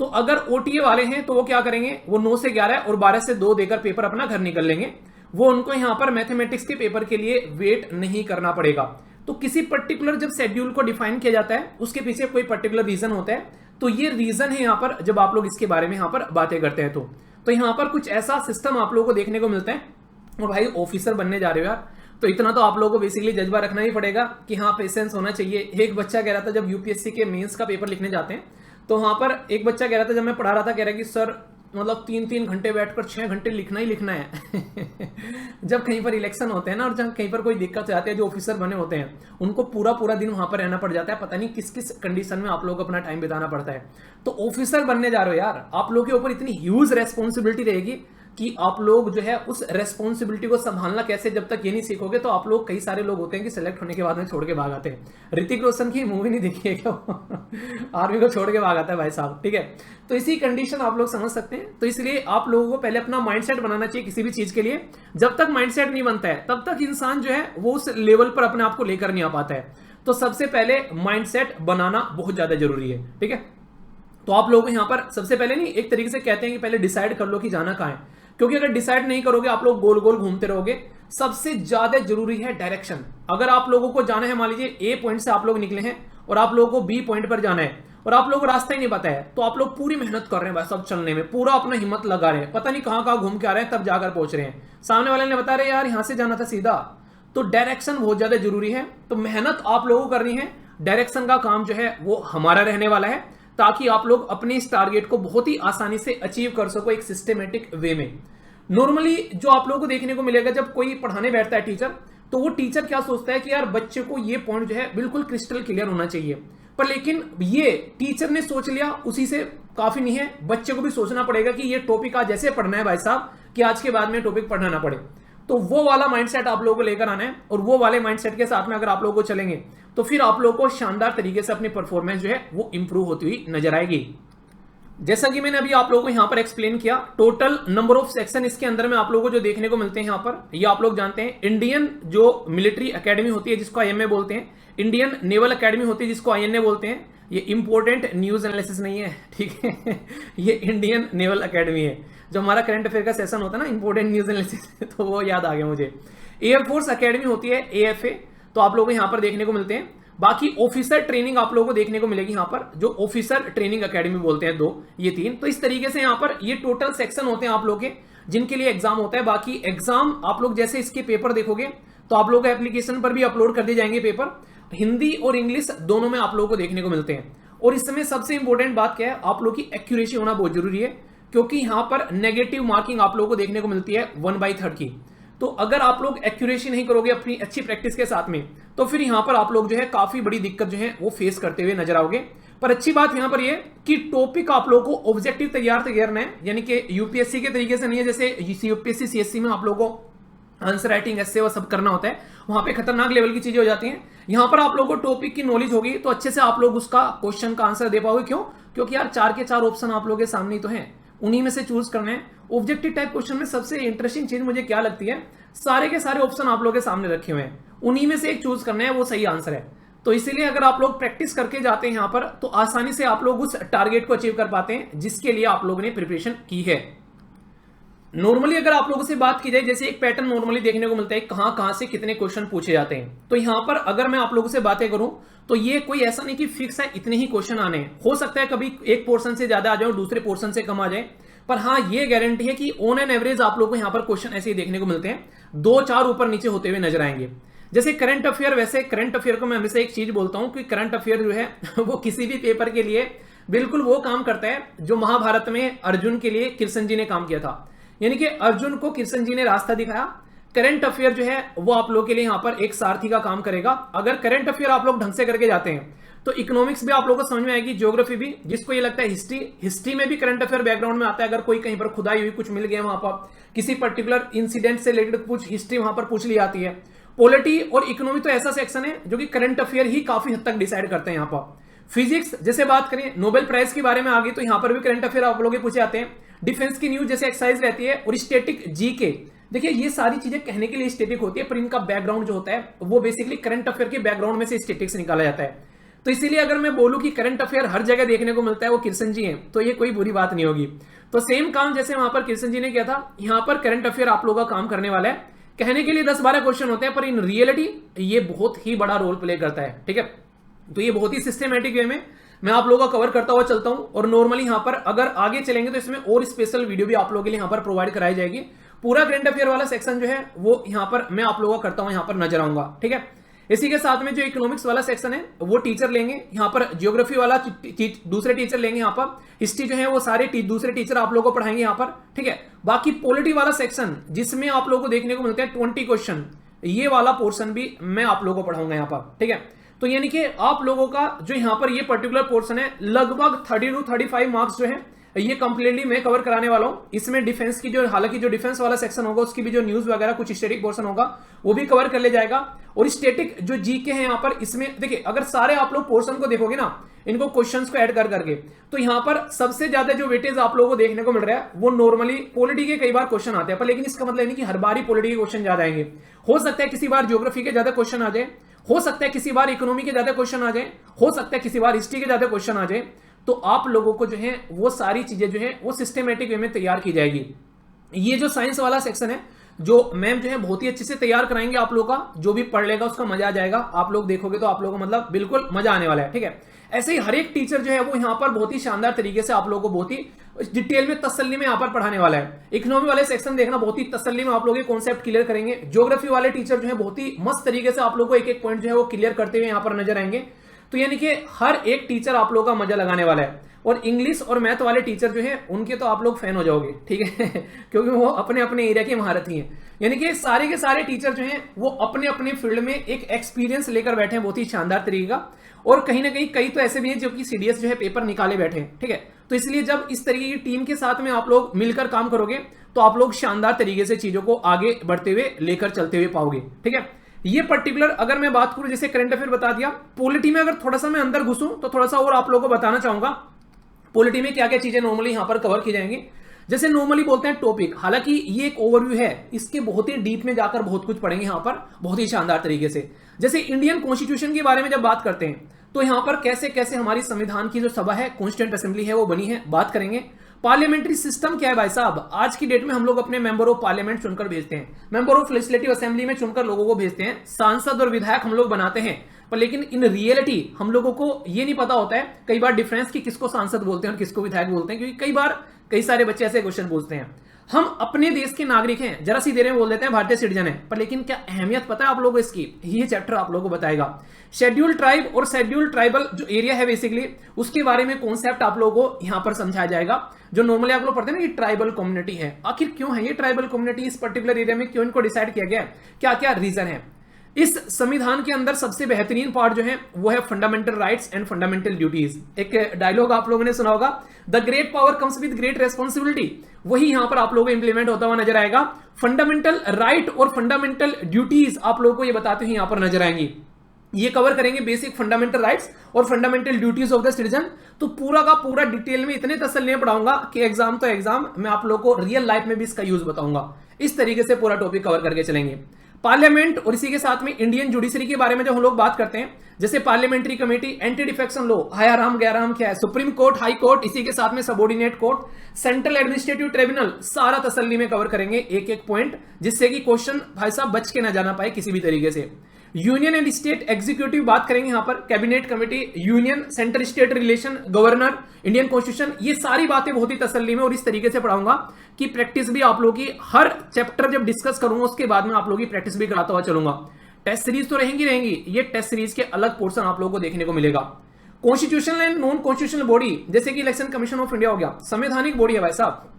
तो अगर ओटीए वाले हैं तो वो क्या करेंगे, वो 9 से 11 और 12 से 2 देकर पेपर अपना घर निकल लेंगे। वो उनको यहां पर मैथमेटिक्स के पेपर के लिए वेट नहीं करना पड़ेगा। तो किसी पर्टिकुलर जब शेड्यूल को डिफाइन किया जाता है उसके पीछे कोई पर्टिकुलर रीजन होता है। तो ये रीजन है यहां पर जब आप लोग इसके बारे में यहां पर बातें करते हैं। तो यहां पर कुछ ऐसा सिस्टम आप लोगों को देखने को मिलता है। और भाई ऑफिसर बनने जा रहे हो यार, तो इतना तो आप लोगों को बेसिकली जज्बा रखना ही पड़ेगा कि हाँ पेशेंस होना चाहिए। एक बच्चा कह रहा था जब यूपीएससी के मेंस का पेपर लिखने जाते हैं, तो वहां पर एक बच्चा कह रहा था, जब मैं पढ़ा रहा था, कह रहा कि सर मतलब 3-3 घंटे बैठकर 6 घंटे लिखना ही लिखना है। जब कहीं पर इलेक्शन होते हैं ना, और जब कहीं पर कोई दिक्कत आती है, जो ऑफिसर बने होते हैं उनको पूरा दिन वहां पर रहना पड़ जाता है। पता नहीं किस किस कंडीशन में आप लोगों को अपना टाइम बिताना पड़ता है। तो ऑफिसर बनने जा रहे हो यार, आप लोगों के ऊपर इतनी ह्यूज रेस्पॉन्सिबिलिटी रहेगी कि आप लोग जो है उस रेस्पॉन्सिबिलिटी को संभालना कैसे, जब तक ये नहीं सीखोगे तो आप लोग, कई सारे लोग होते हैं कि सिलेक्ट होने के बाद में छोड़ के भाग आते हैं। ऋतिक रोशन की मूवी नहीं देखी है क्या? आर्मी को छोड़ के भाग आता है भाई साहब। ठीक है, तो इसी कंडीशन आप लोग समझ सकते हैं। तो इसलिए आप लोगों को पहले अपना माइंडसेट बनाना चाहिए किसी भी चीज के लिए। जब तक माइंडसेट नहीं बनता है तब तक इंसान जो है वो उस लेवल पर अपने आप को लेकर नहीं आ पाता है। तो सबसे पहले माइंडसेट बनाना बहुत ज्यादा जरूरी है। ठीक है, तो आप लोग यहां पर सबसे पहले नहीं, एक तरीके से कहते हैं कि पहले डिसाइड कर लो कि जाना कहां है, क्योंकि अगर डिसाइड नहीं करोगे आप लोग गोल गोल घूमते रहोगे। सबसे ज्यादा जरूरी है डायरेक्शन। अगर आप लोगों को जाना है, मान लीजिए ए पॉइंट से आप लोग निकले हैं और आप लोगों को बी पॉइंट पर जाना है और आप लोगों को रास्ता ही नहीं पता है, तो आप लोग पूरी मेहनत कर रहे हैं भाई सब चलने में, पूरा अपना हिम्मत लगा रहे हैं, पता नहीं कहां कहां घूम के आ रहे हैं, तब जाकर पहुंच रहे हैं। सामने वाले ने बता रहे यार यहां से जाना था सीधा। तो डायरेक्शन बहुत ज्यादा जरूरी है। तो मेहनत आप लोगों को करनी है, डायरेक्शन का काम जो है वो हमारा रहने वाला है, ताकि आप लोग अपने इस टारगेट को बहुत ही आसानी से अचीव कर सको एक सिस्टमेटिक वे में। नॉर्मली जो आप लोगों को देखने को मिलेगा, जब कोई पढ़ाने बैठता है टीचर, तो वो टीचर क्या सोचता है कि यार बच्चे को ये पॉइंट जो है बिल्कुल क्रिस्टल क्लियर होना चाहिए। पर लेकिन ये टीचर ने सोच लिया उसी से काफी नहीं है, बच्चे को भी सोचना पड़ेगा कि ये टॉपिक आज ऐसे पढ़ना है भाई साहब कि आज के बाद में टॉपिक पढ़ना ना पड़े। तो वो वाला माइंडसेट आप लोगों को लेकर आना है, और वो वाले माइंडसेट के साथ में अगर आप लोगों को चलेंगे तो फिर आप लोगों को शानदार तरीके से अपनी परफॉर्मेंस जो है वो इंप्रूव होती हुई नजर आएगी। जैसा कि मैंने अभी आप लोगों को यहां पर एक्सप्लेन किया, टोटल नंबर ऑफ सेक्शन इसके अंदर में आप लोगों को जो देखने को मिलते हैं यहां पर, ये आप लोग जानते हैं। इंडियन जो मिलिट्री एकेडमी होती है जिसको आईएमए बोलते हैं, इंडियन नेवल एकेडमी होती है जिसको आईएनए बोलते हैं। ये इंपॉर्टेंट न्यूज एनालिसिस नहीं है, ठीक है। ये इंडियन नेवल एकेडमी है। जो हमारा करंट अफेयर का सेशन होता है ना, इंपॉर्टेंट न्यूज एनालिसिस, तो वो याद आ गया मुझे। एयरफोर्स एकेडमी होती है एएफए, तो आप लोगों को यहां पर देखने को मिलते हैं। बाकी ऑफिसर ट्रेनिंग आप लोगों को देखने को मिलेगी यहां पर, जो ऑफिसर ट्रेनिंग एकेडमी बोलते हैं, 2 ये 3। तो इस तरीके से यहां पर ये टोटल सेक्शन होते हैं आप लोग के, जिनके लिए एग्जाम होता है। बाकी एग्जाम आप लोग जैसे इसके पेपर देखोगे तो आप लोग एप्लीकेशन पर भी अपलोड कर दिए जाएंगे पेपर, हिंदी और इंग्लिश दोनों में आप लोगों को देखने को मिलते हैं। और इसमें सबसे इंपॉर्टेंट बात क्या है, आप लोग की एक्यूरेसी होना बहुत जरूरी है, क्योंकि यहां पर नेगेटिव मार्किंग आप लोगों को देखने को मिलती है 1/3 की। तो अगर आप लोग एक्यूरेसी नहीं करोगे अपनी अच्छी प्रैक्टिस के साथ में, तो फिर यहां पर आप लोग जो है काफी बड़ी दिक्कत जो है वो फेस करते हुए नजर आओगे। पर अच्छी बात यहां पर ये कि टॉपिक आप लोगों को ऑब्जेक्टिव तैयार करना है, यानी कि यूपीएससी के तरीके से नहीं है, जैसे यूपीएससी सीएससी में आप लोगों को आंसर राइटिंग ऐसे वो सब करना होता है, वहां पे खतरनाक लेवल की चीजें हो जाती हैं। यहां पर आप लोगों को टॉपिक की नॉलेज होगी तो अच्छे से आप लोग उसका क्वेश्चन का आंसर दे पाओगे। क्यों? क्योंकि यार 4 के 4 ऑप्शन आप लोगों के सामने ही तो हैं, उन्हीं में से चूज करना है। ऑब्जेक्टिव टाइप क्वेश्चन में सबसे इंटरेस्टिंग चीज मुझे क्या लगती है, सारे के सारे ऑप्शन आप लोगों के सामने रखे हुए हैं, उन्हीं में से एक चूज करना है, वो सही आंसर है। तो इसीलिए अगर आप लोग प्रैक्टिस करके जाते हैं यहां पर तो आसानी से आप लोग उस टारगेट को अचीव कर पाते हैं जिसके लिए आप लोगों ने प्रिपरेशन की है। नॉर्मली अगर आप लोगों से बात की जाए, जैसे एक पैटर्न नॉर्मली देखने को मिलता है कहां कहां से कितने क्वेश्चन पूछे जाते हैं, तो यहां पर अगर मैं आप लोगों से बातें करूं तो ये कोई ऐसा नहीं कि फिक्स है इतने ही क्वेश्चन आने हैं। हो सकता है कभी एक पोर्शन से ज्यादा आ जाए, दूसरे पोर्शन से कम आ जाए, पर हाँ ये गारंटी है कि ऑन एन एवरेज आप लोगों को यहाँ पर क्वेश्चन ऐसे ही देखने को मिलते हैं, 2-4 ऊपर नीचे होते हुए नजर आएंगे। जैसे करंट अफेयर, वैसे करंट अफेयर को मैं हमेशा एक चीज बोलता हूं कि करंट अफेयर जो है वो किसी भी पेपर के लिए बिल्कुल वो काम करता है जो महाभारत में अर्जुन के लिए कृष्ण जी ने काम किया था। यानी कि अर्जुन को कृष्ण जी ने रास्ता दिखाया, करंट अफेयर जो है वो आप लोग के लिए यहां पर एक सारथी का काम करेगा। अगर करंट अफेयर आप लोग ढंग से करके जाते हैं तो इकोनॉमिक्स भी आप लोगों को समझ में आएगी, ज्योग्राफी भी, जिसको ये लगता है हिस्ट्री में भी करंट अफेयर बैकग्राउंड में आता है। अगर कोई कहीं पर खुदाई हुई कुछ मिल गया वहां पर किसी पर्टिकुलर इंसिडेंट से रिलेटेड कुछ हिस्ट्री वहां पर पूछ ली जाती है। पॉलिटी और इकोनॉमी तो ऐसा सेक्शन है जो कि करंट अफेयर ही काफी हद तक डिसाइड करते हैं। यहाँ पर फिजिक्स जैसे बात करें, नोबेल प्राइज के बारे में आ गई तो यहाँ पर भी करंट अफेयर आप लोग पूछे जाते हैं। डिफेंस की न्यूज जैसे एक्सरसाइज रहती है, और स्टैटिक जीके, देखिए ये सारी चीजें कहने के लिए स्टैटिक होती है पर इनका बैकग्राउंड जो होता है वो बेसिकली करंट अफेयर के बैकग्राउंड में से स्टैटिक से निकाला जाता है। तो इसीलिए अगर मैं बोलूं कि करंट अफेयर हर जगह देखने को मिलता है वो कृष्ण जी हैं, तो ये कोई बुरी बात नहीं होगी। तो सेम काम जैसे वहां पर कृष्ण जी ने किया था, यहाँ पर करंट अफेयर आप लोगों का काम करने वाला है। कहने के लिए 10-12 क्वेश्चन होते हैं पर इन रियलिटी ये बहुत ही बड़ा रोल प्ले करता है। ठीक है, तो ये बहुत ही सिस्टमेटिक वे में मैं आप लोगों का कवर करता हुआ चलता हूं, और नॉर्मली यहां पर अगर आगे चलेंगे तो इसमें और स्पेशल वीडियो भी आप लोगों के लिए यहां पर प्रोवाइड कराई जाएगी। पूरा करंट अफेयर वाला सेक्शन जो है वो यहां पर मैं आप लोगों का करता हूं, यहां पर नजर आऊंगा। ठीक है, इसी के साथ में जो इकोनॉमिक्स वाला सेक्शन है वो टीचर लेंगे, यहाँ पर ज्योग्राफी वाला दूसरे टीचर लेंगे, यहाँ पर हिस्ट्री जो है वो सारे दूसरे टीचर आप लोगों को पढ़ाएंगे यहाँ पर। ठीक है, बाकी पॉलिटी वाला सेक्शन जिसमें आप लोगों को देखने को मिलते हैं 20 क्वेश्चन, ये वाला पोर्शन भी मैं आप लोगों को पढ़ाऊंगा यहाँ पर। ठीक है, तो यानी कि आप लोगों का जो यहाँ पर ये पर्टिकुलर पोर्शन है लगभग 30 to 35 मार्क्स जो है ये कंप्लीटली मैं कवर कराने वाला हूं। इसमें डिफेंस की जो, हालांकि जो डिफेंस वाला सेक्शन होगा उसकी भी जो न्यूज वगैरह कुछ स्टैटिक पोर्शन होगा वो भी कवर कर ले जाएगा, और स्टैटिक जो जीके है यहाँ पर इसमें देखिए अगर सारे आप लोग पोर्शन को देखोगे ना, इनको क्वेश्चंस को ऐड कर करके, तो यहाँ पर सबसे ज्यादा जो वेटेज आप लोगों को देखने को मिल रहा है वो नॉर्मली पॉलिटी के कई बार क्वेश्चन आते हैं, पर लेकिन इसका मतलब नहीं कि हर बार ही पॉलिटी के क्वेश्चन ज्यादा आएंगे। हो सकता है किसी बार ज्योग्राफी के ज्यादा क्वेश्चन आ जाए, हो सकता है किसी बार इकोनॉमी के ज्यादा क्वेश्चन आ जाए, हो सकता है किसी बार हिस्ट्री के ज्यादा क्वेश्चन आ जाए। तो आप लोगों को जो है वो सारी चीजें जो है वो सिस्टमेटिक वे में तैयार की जाएगी। ये जो साइंस वाला सेक्शन है जो मैम जो है बहुत ही अच्छे से तैयार कराएंगे आप लोगों का, जो भी पढ़ लेगा उसका मजा आ जाएगा। आप लोग देखोगे तो आप लोगों को मतलब बिल्कुल मजा आने वाला है। ठीक है, ऐसे ही हर एक टीचर जो है वो यहाँ पर बहुत ही शानदार तरीके से आप लोगों को बहुत ही डिटेल में तसल्ली में यहाँ पर पढ़ाने वाला है। इकोनॉमी वाले सेक्शन देखना, बहुत ही तसल्ली में आप लोग कॉन्सेप्ट क्लियर करेंगे। ज्योग्राफी वाले टीचर जो है बहुत ही मस्त तरीके से आप लोग को एक एक पॉइंट जो है वो क्लियर करते हुए यहाँ पर नजर आएंगे। तो यानी कि हर एक टीचर आप लोगों का मजा लगाने वाला है, और इंग्लिश और मैथ वाले टीचर जो हैं उनके तो आप लोग फैन हो जाओगे। ठीक है क्योंकि वो अपने अपने एरिया के महारथी हैं। यानी कि सारे के सारे टीचर जो हैं वो अपने अपने फील्ड में एक एक्सपीरियंस लेकर बैठे हैं बहुत ही शानदार तरीके का, और कहीं ना कहीं कई तो ऐसे भी हैं जो कि सीडीएस जो है पेपर निकाले बैठे हैं। ठीक है, तो इसलिए जब इस तरीके की टीम के साथ में आप लोग मिलकर काम करोगे तो आप लोग शानदार तरीके से चीजों को आगे बढ़ते हुए लेकर चलते हुए पाओगे। ठीक है, ये पर्टिकुलर अगर मैं बात करूं, जैसे करंट अफेयर बता दिया, पॉलिटी में अगर थोड़ा सा मैं अंदर घुसूं तो थोड़ा सा और आप लोगों को बताना चाहूंगा पॉलिटी में क्या क्या चीजें नॉर्मली यहां पर कवर की जाएंगी। जैसे नॉर्मली बोलते हैं टॉपिक, हालांकि ये एक ओवरव्यू है, इसके बहुत ही डीप में जाकर बहुत कुछ पढ़ेंगे यहां पर बहुत ही शानदार तरीके से। जैसे इंडियन कॉन्स्टिट्यूशन के बारे में जब बात करते हैं तो यहां पर कैसे कैसे हमारी संविधान की जो सभा है, कॉन्स्टिट्यूएंट असेंबली है, वो बनी है, बात करेंगे। पार्लियामेंट्री सिस्टम क्या है भाई साहब, आज की डेट में हम लोग अपने मेंबर ऑफ पार्लियामेंट चुनकर भेजते हैं, मेंबर ऑफ लेजिस्लेटिव असेंबली में चुनकर लोगों को भेजते हैं, सांसद और विधायक हम लोग बनाते हैं, पर लेकिन इन रियलिटी हम लोगों को ये नहीं पता होता है कई बार डिफरेंस कि किसको सांसद बोलते हैं और किसको विधायक बोलते हैं, क्योंकि कई बार कई सारे बच्चे ऐसे क्वेश्चन पूछते हैं। हम अपने देश के नागरिक हैं, जरा सी देर में बोल देते हैं भारतीय सिटीजन है, पर लेकिन क्या अहमियत पता है आप लोगों को इसकी, ये चैप्टर आप लोगों को बताएगा। शेड्यूल ट्राइब और शेड्यूल ट्राइबल जो एरिया है बेसिकली उसके बारे में कॉन्सेप्ट आप लोगों को यहां पर समझाया जाएगा। जो नॉर्मली आप लोग पढ़ते हैं ना कि ट्राइबल कम्युनिटी है, आखिर क्यों है ये ट्राइबल कम्युनिटी इस पर्टिकुलर एरिया में, क्यों इनको डिसाइड किया गया है, क्या क्या रीजन है। इस संविधान के अंदर सबसे बेहतरीन पार्ट जो है वो है fundamental rights and fundamental duties. एक डायलॉग आप लोगों ने सुना होगा, the great power comes with great responsibility, वही यहां पर आप लोगों को इंप्लीमेंट होता हुआ नजर आएगा। फंडामेंटल राइट और फंडामेंटल ड्यूटीज आप लोगों को ये बताते हुए यहां पर नजर आएंगी। ये कवर करेंगे बेसिक फंडामेंटल राइट्स और fundamental duties of the citizen. तो पूरा का पूरा डिटेल में इतने तसल्ली में पढ़ाऊंगा कि एग्जाम तो एग्जाम, मैं आप लोगों को रियल लाइफ में भी इसका यूज बताऊंगा। इस तरीके से पूरा टॉपिक कवर करके चलेंगे। पार्लियामेंट और इसी के साथ में इंडियन जुडिशरी के बारे में जब हम लोग बात करते हैं, जैसे parliamentary committee, anti defection law, हयाराम गैराम क्या है, सुप्रीम कोर्ट, हाई कोर्ट, इसी के साथ में subordinate court, central administrative tribunal, सारा तसल्ली में कवर करेंगे एक एक पॉइंट, जिससे कि क्वेश्चन भाई साहब बच के ना जाना पाए किसी भी तरीके से। यूनियन एंड स्टेट एग्जीक्यूटिव बात करेंगे यहां पर, cabinet committee, union centre state relation, governor, Indian constitution, ये सारी बातें बहुत ही तसल्ली में और इस तरीके से पढ़ाऊंगा कि प्रैक्टिस भी आप लोगों की हर चैप्टर जब डिस्कस करूंगा उसके बाद में आप लोगों की प्रैक्टिस भी कराता हुआ चलूंगा। टेस्ट सीरीज तो रहेंगी, ये टेस्ट सीरीज के अलग पोर्शन आप लोगों को देखने को मिलेगा। Constitutional and non constitutional body, जैसे कि इलेक्शन कमीशन ऑफ इंडिया हो गया, संवैधानिक बॉडी है भाई साहब।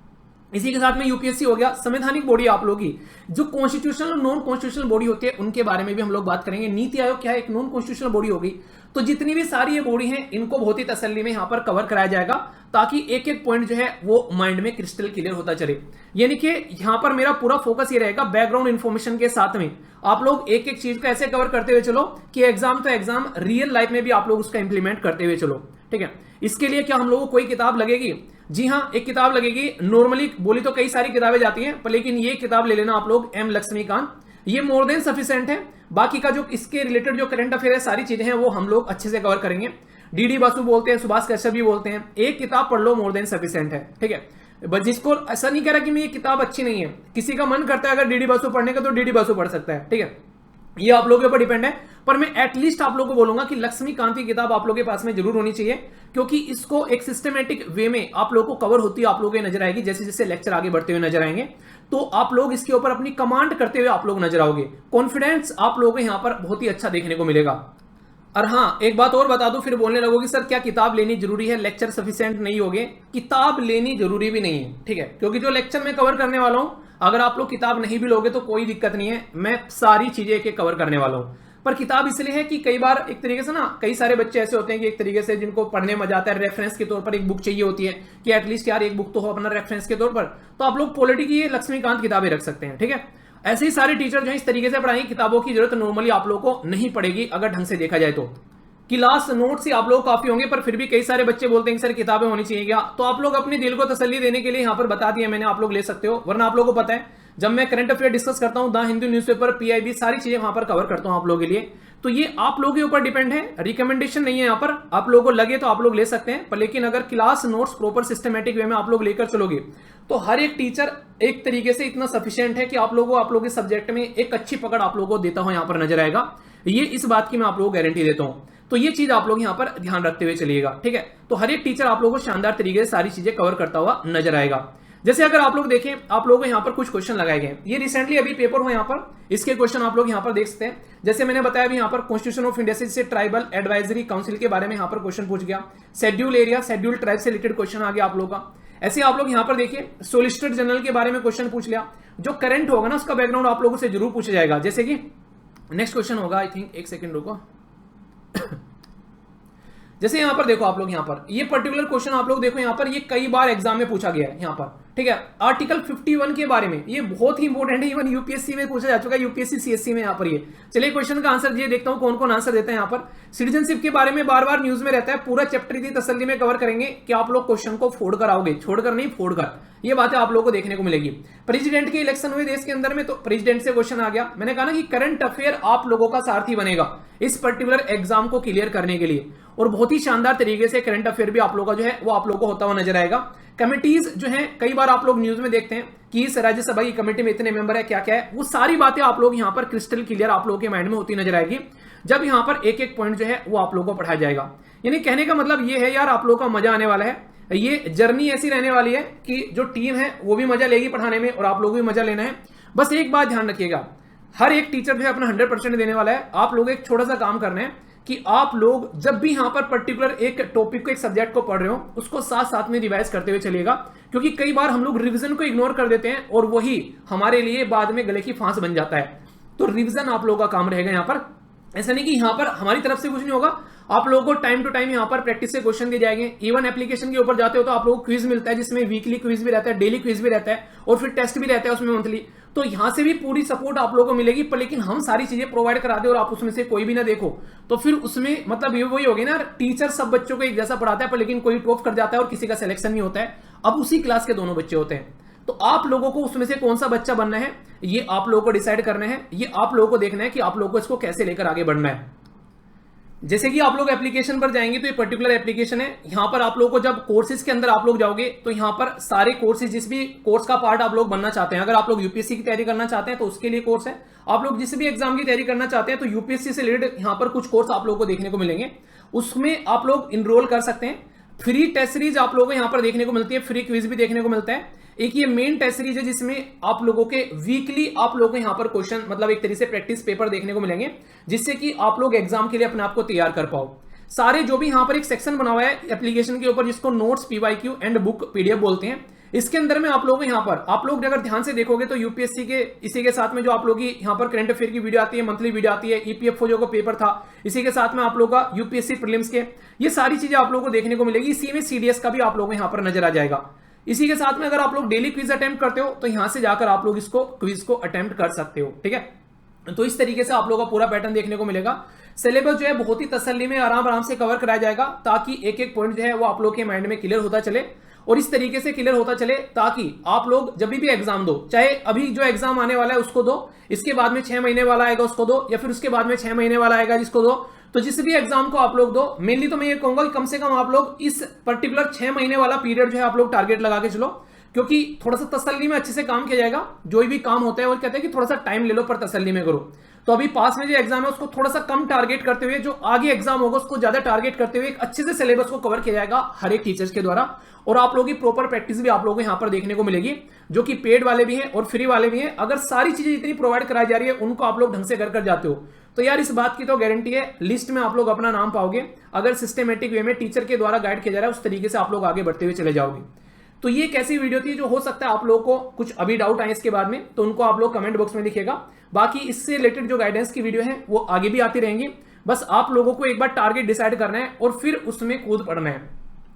इसी के साथ में यूपीएससी हो गया, संवैधानिक बॉडी आप लोगों की। जो कॉन्स्टिट्यूशनल और नॉन कॉन्स्टिट्यूशनल बॉडी होती है उनके बारे में भी हम लोग बात करेंगे। नीति आयोग क्या है, एक नॉन कॉन्स्टिट्यूशनल बॉडी होगी। तो जितनी भी सारी ये बॉडी हैं इनको बहुत ही तसल्ली में यहां पर कवर कराया जाएगा, ताकि एक एक पॉइंट जो है वो माइंड में क्रिस्टल क्लियर होता चले। यानी कि यहां पर मेरा पूरा फोकस ये रहेगा बैकग्राउंड इन्फॉर्मेशन के साथ में आप लोग एक एक चीज को ऐसे कवर करते हुए चलो कि एग्जाम तो एग्जाम, रियल लाइफ में भी आप लोग उसका इंप्लीमेंट करते हुए चलो। ठीक है, इसके लिए क्या हम लोगों को कोई किताब लगेगी? जी हाँ, एक किताब लगेगी। नॉर्मली बोली तो कई सारी किताबें जाती हैं, पर लेकिन ये किताब ले लेना आप लोग, एम लक्ष्मीकांत। ये मोर देन सफिशिएंट है। बाकी का जो इसके रिलेटेड जो करंट अफेयर है, सारी चीजें हैं वो हम लोग अच्छे से कवर करेंगे। डीडी बासु बोलते हैं, सुभाष कश्यप भी बोलते हैं, एक किताब पढ़ लो मोर देन सफिशिएंट है। ठीक है, बस जिसको ऐसा नहीं कह रहा कि मैं ये किताब अच्छी नहीं है, किसी का मन करता है अगर डीडी बासु पढ़ने का तो डीडी बासु पढ़ सकता है। ठीक है, ये आप लोगों के ऊपर डिपेंड है, पर मैं एटलीस्ट आप लोगों को बोलूंगा कि लक्ष्मीकांत की किताब आप लोगों के पास में जरूर होनी चाहिए, क्योंकि इसको एक सिस्टमेटिक वे में आप लोगों को कवर होती है आप लोगों को नजर आएगी। जैसे जैसे लेक्चर आगे बढ़ते हुए नजर आएंगे तो आप लोग इसके ऊपर अपनी कमांड करते हुए आप लोग नजर आओगे। कॉन्फिडेंस आप लोगों को यहां पर बहुत ही अच्छा देखने को मिलेगा। और हाँ, एक बात और बता दूं, फिर बोलने लगोगे सर क्या किताब लेनी जरूरी है, लेक्चर सफिशिएंट नहीं होगे? किताब लेनी जरूरी भी नहीं है। ठीक है, क्योंकि जो लेक्चर मैं कवर करने वाला हूं, अगर आप लोग किताब नहीं भी लोगे तो कोई दिक्कत नहीं है, मैं सारी चीजें एक एक कवर करने वाला हूं। पर किताब इसलिए है कि कई बार एक तरीके से ना, कई सारे बच्चे ऐसे होते हैं कि एक तरीके से जिनको पढ़ने मजा आता है, रेफरेंस के तौर पर एक बुक चाहिए होती है कि एटलीस्ट यार एक बुक तो हो अपना रेफरेंस के तौर पर, तो आप लोग पॉलिटी की लक्ष्मीकांत किताबें रख सकते हैं। ठीक है, ऐसे ही सारे टीचर जो है इस तरीके से पढ़ाएंगे, किताबों की जरूरत नॉर्मली आप लोगों को नहीं पड़ेगी अगर ढंग से देखा जाए तो। क्लास नोट्स ही आप लोग काफी होंगे, पर फिर भी कई सारे बच्चे बोलते हैं कि सर किताबें होनी चाहिए क्या? तो आप लोग अपने दिल को तसल्ली देने के लिए यहां पर बता दिया मैंने, आप लोग ले सकते हो। वरना आप लोगों को पता है जब मैं करंट अफेयर डिस्कस करता हूं, द हिंदू न्यूज़पेपर, पीआईबी, सारी चीजें वहां पर कवर करता हूं आप लोगों के लिए। तो ये आप लोगों के ऊपर डिपेंड है, रिकमेंडेशन नहीं है यहाँ पर। आप लोगों को लगे तो आप लोग ले सकते हैं, पर लेकिन अगर class notes proper systematic way में आप लोग लेकर चलोगे तो हर एक टीचर एक तरीके से इतना सफिशिएंट है कि आप लोगों के सब्जेक्ट में एक अच्छी पकड़ आप लोगों को देता हूं यहाँ पर नजर आएगा। ये इस बात की मैं आप लोगों को गारंटी देता हूं। तो ये चीज आप लोग यहाँ पर ध्यान रखते हुए चलिएगा। ठीक है, तो हर एक टीचर आप लोगों को शानदार तरीके से सारी चीजें कवर करता हुआ नजर आएगा। जैसे अगर आप लोग देखें, आप लोगों को यहाँ पर कुछ क्वेश्चन लगाए गए, ये रिसेंटली अभी पेपर हुआ यहाँ पर, इसके क्वेश्चन आप लोग यहाँ पर देख सकते हैं। जैसे मैंने बताया अभी यहाँ पर कॉन्स्टिट्यूशन ऑफ इंडिया से ट्राइबल एडवाइजरी काउंसिल के बारे में यहाँ पर क्वेश्चन पूछ गया, शेड्यूल एरिया, शेड्यूल ट्राइब से रिलेटेड क्वेश्चन आ गया आप लोगों का। ऐसे आप लोग यहाँ पर देखिए, सोलिसिटर जनरल के बारे में क्वेश्चन पूछ लिया। जो करंट होगा ना उसका बैकग्राउंड आप लोगों से जरूर पूछा जाएगा। जैसे कि नेक्स्ट क्वेश्चन होगा, आई थिंक, एक सेकेंड रुको। जैसे यहां पर देखो आप लोग, यहां पर ये पर्टिकुलर क्वेश्चन आप लोग देखो, यहां पर ये कई बार एग्जाम में पूछा गया है यहां पर। ठीक है, आर्टिकल 51 के बारे में, ये बहुत ही इंपॉर्टेंट है, इवन यूपीएससी में पूछा जा चुका है, यूपीएससी सीएससी में। यहां पर ये चलिए क्वेश्चन का आंसर ये देखता हूं कौन कौन आंसर देता है यहां पर। सिटीजनशिप के बारे में बार बार न्यूज में रहता है, पूरा चैप्टर इतनी तसल्ली में कवर करेंगे कि आप लोग क्वेश्चन को फोड़ कर आओगे, छोड़कर नहीं फोड़ कर, ये बातें आप लोगों को देखने को मिलेगी। प्रेसिडेंट के इलेक्शन हुए देश के अंदर में, तो प्रेसिडेंट से क्वेश्चन आ गया। मैंने कहा ना कि करंट अफेयर आप लोगों का सारथी बनेगा इस पर्टिकुलर एग्जाम को क्लियर करने के लिए, और बहुत ही शानदार तरीके से करंट अफेयर भी आप लोगों का जो है वो आप लोगों को होता हुआ नजर आएगा। कमिटीज जो है कई बार आप लोग न्यूज में देखते हैं कि इस राज्यसभा की कमेटी में इतने मेंबर है, क्या क्या है, वो सारी बातें आप लोग यहाँ पर क्रिस्टल क्लियर आप लोगों के माइंड में होती नजर आएगी जब यहाँ पर एक एक पॉइंट जो है वो आप लोगों को पढ़ाया जाएगा। यानी कहने का मतलब ये है यार, आप लोगों का मजा आने वाला है। ये जर्नी ऐसी रहने वाली है कि जो टीम है वो भी मजा लेगी पढ़ाने में और आप लोगों को भी मजा लेना है। बस एक बात ध्यान रखिएगा, हर एक टीचर जो है अपना 100% देने वाला है। आप लोग एक छोटा सा काम करना है कि आप लोग जब भी यहां पर पर्टिकुलर एक टॉपिक को, एक सब्जेक्ट को पढ़ रहे हो, उसको साथ साथ में रिवाइज करते हुए चलिएगा, क्योंकि कई बार हम लोग रिवीजन को इग्नोर कर देते हैं और वही हमारे लिए बाद में गले की फांस बन जाता है। तो रिवीजन आप लोगों का काम रहेगा यहाँ पर। ऐसा नहीं कि यहाँ पर हमारी तरफ से कुछ नहीं होगा, आप लोगों को टाइम टू टाइम यहाँ पर प्रैक्टिस से क्वेश्चन दिए जाएंगे। इवन एप्लीकेशन के ऊपर जाते हो तो आप लोगों को क्विज मिलता है, जिसमें वीकली क्विज भी रहता है, डेली क्विज भी रहता है, और फिर टेस्ट भी रहता है उसमें मंथली। तो यहाँ से भी पूरी सपोर्ट आप लोगों को मिलेगी। पर लेकिन हम सारी चीजें प्रोवाइड करा दे और आप उसमें से कोई भी ना देखो, तो फिर उसमें मतलब ये वही होगी ना, टीचर सब बच्चों को एक जैसा पढ़ाता है पर लेकिन कोई टॉप कर जाता है और किसी का सिलेक्शन नहीं होता है। अब उसी क्लास के दोनों बच्चे होते हैं, तो आप लोगों को उसमें से कौन सा बच्चा बनना है ये आप लोगों को डिसाइड करना है। ये आप लोगों को देखना है कि आप लोगों को इसको कैसे लेकर आगे बढ़ना है। जैसे कि आप लोग एप्लीकेशन पर जाएंगे तो ये पर्टिकुलर एप्लीकेशन है। यहां पर आप लोगों को जब कोर्सेज के अंदर आप लोग जाओगे तो यहां पर सारे कोर्सेज, जिस भी कोर्स का पार्ट आप लोग बनना चाहते हैं, अगर आप लोग यूपीएससी की तैयारी करना चाहते हैं तो उसके लिए कोर्स है। आप लोग जिस भी एग्जाम की तैयारी करना चाहते हैं तो यूपीएससी से रिलेटेड यहां पर कुछ कोर्स आप लोगों को देखने को मिलेंगे, उसमें आप लोग इनरोल कर सकते हैं। फ्री टेस्ट सीरीज आप लोगों को यहां पर देखने को मिलती है, फ्री क्विज भी देखने को मिलता है। एक ये मेन टेस्ट सीरीज है जिसमें आप लोगों के वीकली आप लोगों को यहां पर क्वेश्चन मतलब एक तरीके से प्रैक्टिस पेपर देखने को मिलेंगे, जिससे कि आप लोग एग्जाम के लिए अपने आप को तैयार कर पाओ। सारे जो भी यहां पर एक सेक्शन बना हुआ है एप्लीकेशन के ऊपर जिसको notes, PYQ and book PDF बोलते हैं, इसके अंदर में आप लोगों को यहां पर आप लोग अगर ध्यान से देखोगे तो यूपीएससी के इसी के साथ में जो आप लोग की यहां पर करंट अफेयर की वीडियो आती है, मंथली वीडियो आती है, ईपीएफओ जो का पेपर था, इसी के साथ में आप लोग का यूपीएससी प्रीलिम्स के, ये सारी चीजें आप लोगों को देखने को मिलेगी। इसी में सीडीएस का भी आप लोगों को यहां पर नजर आ जाएगा। इसी के साथ में अगर आप लोग डेली क्विज अटेम्प्ट करते हो तो यहां से जाकर आप लोग इसको क्विज को अटेम्प्ट कर सकते हो, ठीक है। तो इस तरीके से आप लोगों का पूरा पैटर्न देखने को मिलेगा। सिलेबस जो है बहुत ही तसल्ली में आराम आराम से कवर कराया जाएगा, ताकि एक एक पॉइंट जो है वो आप लोग के माइंड में क्लियर होता चले, और इस तरीके से क्लियर होता चले ताकि आप लोग जब भी एग्जाम दो, चाहे अभी जो एग्जाम आने वाला है उसको दो, इसके बाद में 6 महीने वाला आएगा उसको दो, या फिर उसके बाद में 6 महीने वाला आएगा जिसको दो, तो जिस भी एग्जाम को आप लोग दो, मेनली तो मैं ये कहूंगा कि कम से कम आप लोग इस पर्टिकुलर 6 महीने वाला पीरियड जो है आप लोग टारगेट लगा के चलो, क्योंकि थोड़ा सा तसल्ली में अच्छे से काम किया जाएगा। जो भी काम होता है वो कहते हैं कि थोड़ा सा टाइम ले लो पर तसल्ली में करो। तो अभी पास में जो एग्जाम है उसको थोड़ा सा कम टारगेट करते हुए, जो आगे एग्जाम होगा उसको ज्यादा टारगेट करते हुए एक अच्छे से सिलेबस को कवर किया जाएगा हर एक टीचर्स के द्वारा, और आप लोगों की प्रॉपर प्रैक्टिस भी आप लोगों को यहां पर देखने को मिलेगी, जो कि पेड वाले भी हैं और फ्री वाले भी हैं। अगर सारी चीजें जितनी प्रोवाइड कराई जा रही है उनको आप लोग ढंग से कर जाते हो तो यार इस बात की तो गारंटी है लिस्ट में आप लोग अपना नाम पाओगे, अगर सिस्टमेटिक वे में टीचर के द्वारा गाइड किया जा रहा है उस तरीके से आप लोग आगे बढ़ते हुए चले जाओगे। तो ये कैसी वीडियो थी जो हो सकता है आप लोगों को कुछ अभी डाउट आए इसके बाद में, तो उनको आप लोग कमेंट बॉक्स में लिखिएगा। बाकी इससे रिलेटेड जो गाइडेंस की वीडियो है वो आगे भी आती रहेंगी, बस आप लोगों को एक बार टारगेट डिसाइड करना है और फिर उसमें कूद पड़ना है।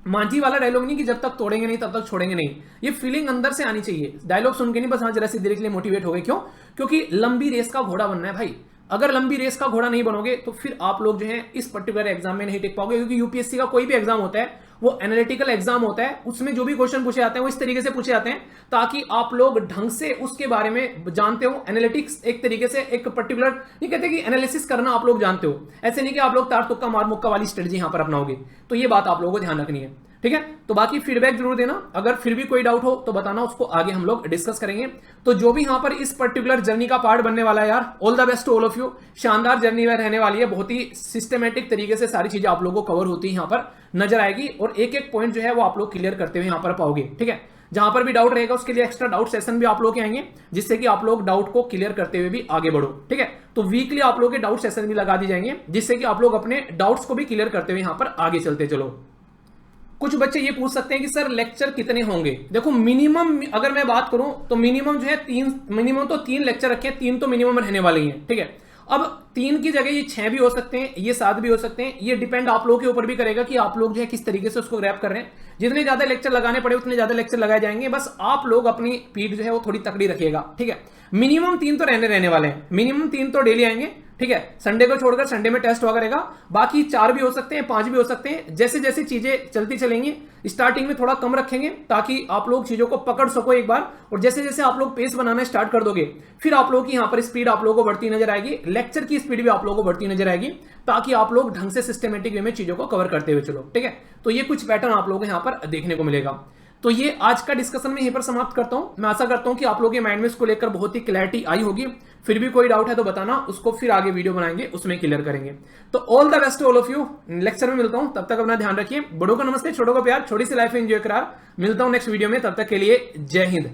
मांझी वाला डायलॉग नहीं कि जब तक तोड़ेंगे नहीं तब तक छोड़ेंगे नहीं, ये फीलिंग अंदर से आनी चाहिए। डायलॉग सुन के नहीं बस हाँ जरा सी देर के लिए मोटिवेट हो गए, क्यों? क्योंकि लंबी रेस का घोड़ा बनना है भाई। अगर लंबी रेस का घोड़ा नहीं बनोगे तो फिर आप लोग जो है इस पर्टिकुलर एग्जाम में नहीं टिक पाओगे, क्योंकि यूपीएससी का कोई भी एग्जाम होता है वो एनालिटिकल एग्जाम होता है, उसमें जो भी क्वेश्चन पूछे जाते हैं वो इस तरीके से पूछे जाते हैं ताकि आप लोग ढंग से उसके बारे में जानते हो। एनालिटिक्स एक तरीके से एक पर्टिकुलर नहीं कहते कि एनालिसिस करना आप लोग जानते हो, ऐसे नहीं कि आप लोग तार तुक्का मार मुक्का वाली स्ट्रेटजी यहां पर अपनाओगे। तो ये बात आप लोगों को ध्यान रखनी है, ठीक है। तो बाकी फीडबैक जरूर देना, अगर फिर भी कोई डाउट हो तो बताना, उसको आगे हम लोग डिस्कस करेंगे। तो जो भी यहां पर इस पर्टिकुलर जर्नी का पार्ट बनने वाला है यार, all the best to all of you. शानदार जर्नी में रहने वाली है, बहुत ही सिस्टमेटिक तरीके से सारी चीजें आप लोगों को कवर होती है यहां पर नजर आएगी, और एक एक पॉइंट जो है वो आप लोग क्लियर करते हुए यहां पर पाओगे, ठीक है। जहां पर भी डाउट रहेगा उसके लिए एक्स्ट्रा डाउट सेशन भी आप लोग के आएंगे, जिससे कि आप लोग डाउट को क्लियर करते हुए भी आगे बढ़ो, ठीक है। तो वीकली आप लोग के डाउट सेशन भी लगा दी जाएंगे, जिससे कि आप लोग अपने डाउट्स को भी क्लियर करते हुए यहां पर आगे चलते चलो। कुछ बच्चे ये पूछ सकते हैं कि सर लेक्चर कितने होंगे? देखो मिनिमम अगर मैं बात करूं तो मिनिमम जो है 3 लेक्चर रखे हैं, 3 तो मिनिमम रहने वाले ही हैं, ठीक है। अब 3 की जगह ये 6 भी हो सकते हैं, ये 7 भी हो सकते हैं, ये डिपेंड आप लोगों के ऊपर भी करेगा कि आप लोग जो है किस तरीके से उसको ग्रैब कर रहे हैं। जितने ज्यादा लेक्चर लगाने पड़े उतने ज्यादा लेक्चर लगाए जाएंगे, बस आप लोग अपनी पीठ जो है वो थोड़ी तकड़ी रखिएगा, ठीक है। मिनिमम 3 तो रहने वाले हैं, मिनिमम 3 तो डेली आएंगे, ठीक है। संडे को छोड़कर संडे में टेस्ट हुआ करेगा, बाकी 4 भी हो सकते हैं, 5 भी हो सकते हैं, जैसे जैसे चीजें चलती चलेंगी। स्टार्टिंग में थोड़ा कम रखेंगे ताकि आप लोग चीजों को पकड़ सको एक बार, और जैसे जैसे आप लोग पेस बनाना स्टार्ट कर दोगे फिर आप लोगों की यहाँ पर स्पीड आप लोगों को बढ़ती नजर आएगी, लेक्चर की स्पीड भी आप लोगों को बढ़ती नजर आएगी, ताकि आप लोग ढंग से सिस्टमेटिक वे में चीजों को कवर करते हुए चलो, ठीक है। तो ये कुछ पैटर्न आप लोगों को यहाँ पर देखने को मिलेगा। तो ये आज का डिस्कशन में यहीं पर समाप्त करता हूं। मैं आशा करता हूं कि आप लोगों के माइंड में इसको लेकर बहुत ही क्लैरिटी आई होगी। फिर भी कोई डाउट है तो बताना, उसको फिर आगे वीडियो बनाएंगे उसमें क्लियर करेंगे। तो all the best all of you, lecture में मिलता हूं, तब तक अपना ध्यान रखिए। बड़ों का नमस्ते, छोटों को प्यार, छोटी सी लाइफ एंजॉय करार। मिलता हूं नेक्स्ट वीडियो में, तब तक के लिए जय हिंद।